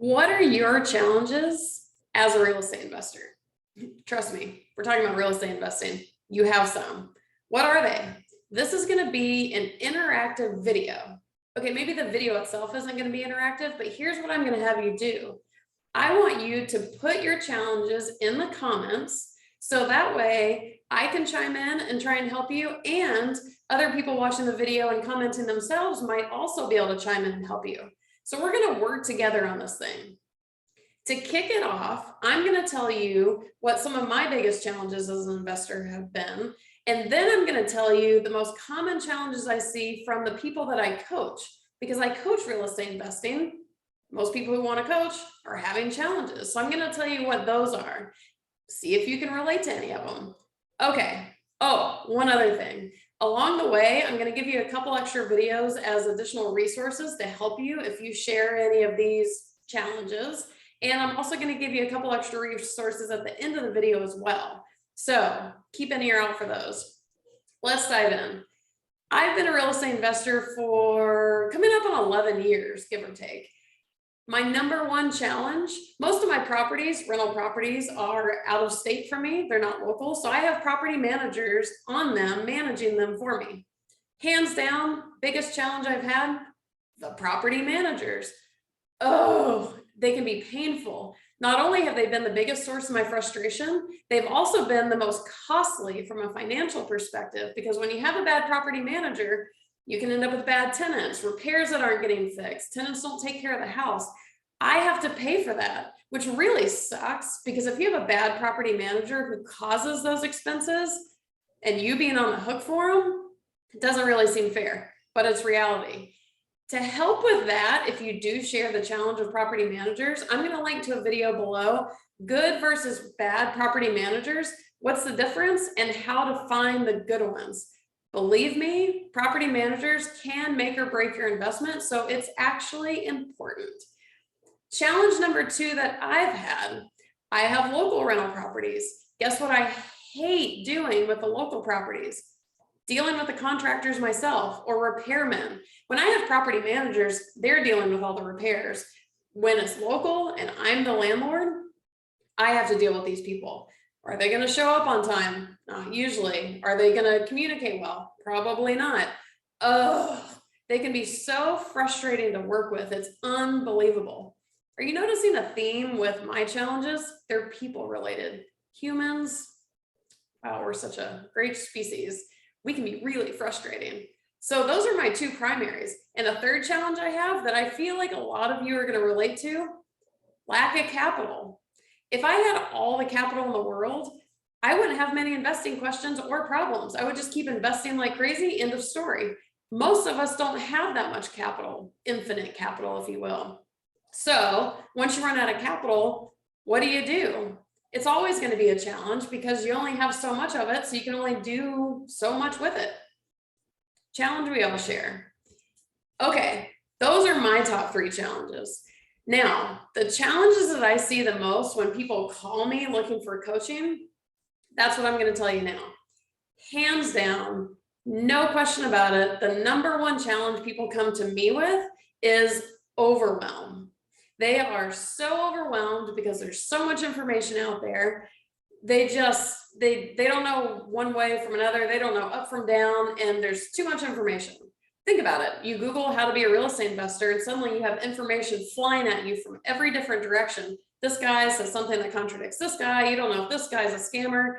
What are your challenges as a real estate investor? Trust me, we're talking about real estate investing. You have some. What are they? This is going to be an interactive video. Okay, maybe the video itself isn't going to be interactive, but here's what I'm going to have you do. I want you to put your challenges in the comments so that way I can chime in and try and help you, and other people watching the video and commenting themselves might also be able to chime in and help you. So we're going to work together on this thing. To kick it off, I'm going to tell you what some of my biggest challenges as an investor have been. And then I'm going to tell you the most common challenges I see from the people that I coach, because I coach real estate investing. Most people who want to coach are having challenges. So I'm going to tell you what those are. See if you can relate to any of them. Okay. Oh, one other thing. Along the way, I'm going to give you a couple extra videos as additional resources to help you if you share any of these challenges. And I'm also going to give you a couple extra resources at the end of the video as well. So keep an ear out for those. Let's dive in. I've been a real estate investor for coming up on 11 years, give or take. My number one challenge, most of my properties, rental properties, are out of state for me. They're not local. So I have property managers on them, managing them for me. Hands down, biggest challenge I've had, the property managers. Oh, they can be painful. Not only have they been the biggest source of my frustration, they've also been the most costly from a financial perspective, because when you have a bad property manager, you can end up with bad tenants, repairs that aren't getting fixed, tenants don't take care of the house. I have to pay for that, which really sucks, because if you have a bad property manager who causes those expenses and you being on the hook for them, it doesn't really seem fair, but it's reality. To help with that, if you do share the challenge of property managers, I'm going to link to a video below, good versus bad property managers, what's the difference, and how to find the good ones. Believe me, property managers can make or break your investment, so it's actually important. Challenge number two that I've had, I have local rental properties. Guess what I hate doing with the local properties? Dealing with the contractors myself or repairmen. When I have property managers, they're dealing with all the repairs. When it's local and I'm the landlord, I have to deal with these people. Are they going to show up on time? Not usually. Are they going to communicate well? Probably not. Oh, they can be so frustrating to work with. It's unbelievable. Are you noticing a theme with my challenges? They're people related. Humans, wow, we're such a great species. We can be really frustrating. So those are my two primaries. And a third challenge I have that I feel like a lot of you are going to relate to, lack of capital. If I had all the capital in the world, I wouldn't have many investing questions or problems. I would just keep investing like crazy, end of story. Most of us don't have that much capital, infinite capital, if you will. So once you run out of capital, what do? It's always going to be a challenge because you only have so much of it, so you can only do so much with it. Challenge we all share. Okay, those are my top three challenges. Now, the challenges that I see the most when people call me looking for coaching, that's what I'm going to tell you now. Hands down, no question about it, the number one challenge people come to me with is overwhelm. They are so overwhelmed because there's so much information out there. They don't know one way from another. They don't know up from down, and there's too much information. Think about it. You Google how to be a real estate investor, and suddenly you have information flying at you from every different direction. This guy says something that contradicts this guy. You don't know if this guy's a scammer.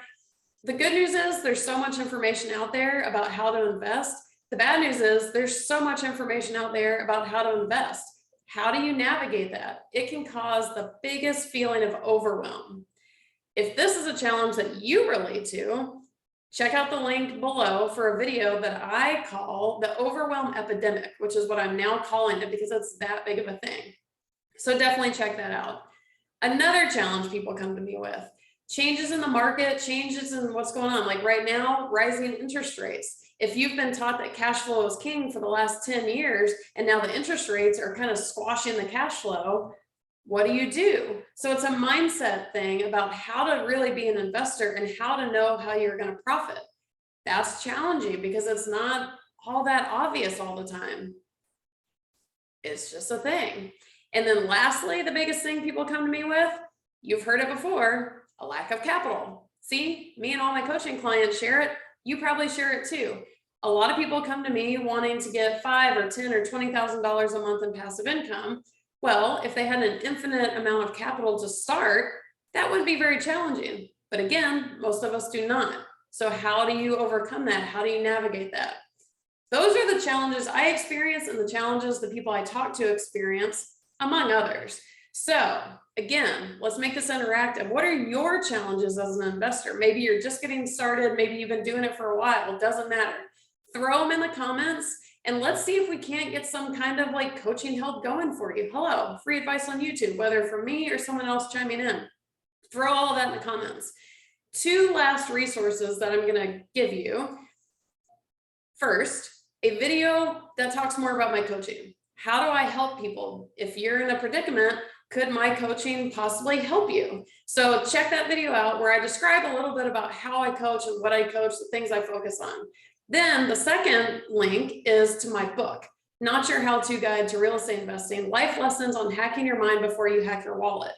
The good news is there's so much information out there about how to invest. The bad news is there's so much information out there about how to invest. How do you navigate that? It can cause the biggest feeling of overwhelm. If this is a challenge that you relate to, check out the link below for a video that I call the overwhelm epidemic, which is what I'm now calling it because it's that big of a thing. So definitely check that out. Another challenge people come to me with, changes in the market, changes in what's going on. Like right now, rising interest rates. If you've been taught that cash flow is king for the last 10 years, and now the interest rates are kind of squashing the cash flow, what do? So it's a mindset thing about how to really be an investor and how to know how you're going to profit. That's challenging because it's not all that obvious all the time. It's just a thing. And then lastly, the biggest thing people come to me with, you've heard it before, a lack of capital. See, me and all my coaching clients share it. You probably share it too. A lot of people come to me wanting to get $5,000 or $10,000 or $20,000 a month in passive income. Well, if they had an infinite amount of capital to start, that would be very challenging. But again, most of us do not. So how do you overcome that? How do you navigate that? Those are the challenges I experience and the challenges the people I talk to experience, among others. So again, let's make this interactive. What are your challenges as an investor? Maybe you're just getting started. Maybe you've been doing it for a while. It doesn't matter. Throw them in the comments and let's see if we can't get some kind of like coaching help going for you. Hello, free advice on YouTube, whether from me or someone else chiming in. Throw all of that in the comments. 2 last resources that I'm going to give you. First, a video that talks more about my coaching. How do I help people? If you're in a predicament, could my coaching possibly help you? So check that video out where I describe a little bit about how I coach and what I coach, the things I focus on. Then the second link is to my book, Not Your How-To Guide to Real Estate Investing, Life Lessons on Hacking Your Mind Before You Hack Your Wallet.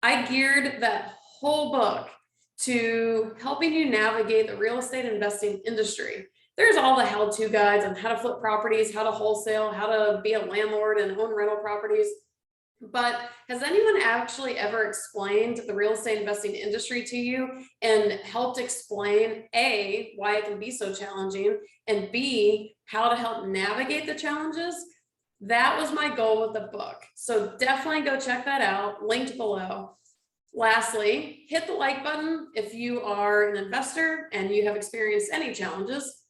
I geared that whole book to helping you navigate the real estate investing industry. There's all the how-to guides on how to flip properties, how to wholesale, how to be a landlord and own rental properties. But has anyone actually ever explained the real estate investing industry to you and helped explain A, why it can be so challenging, and B, how to help navigate the challenges? That was my goal with the book. So definitely go check that out, linked below. Lastly, hit the like button if you are an investor and you have experienced any challenges.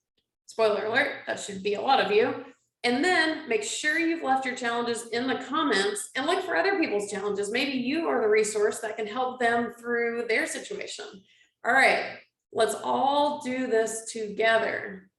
Spoiler alert, that should be a lot of you. And then make sure you've left your challenges in the comments and look for other people's challenges. Maybe you are the resource that can help them through their situation. All right, let's all do this together.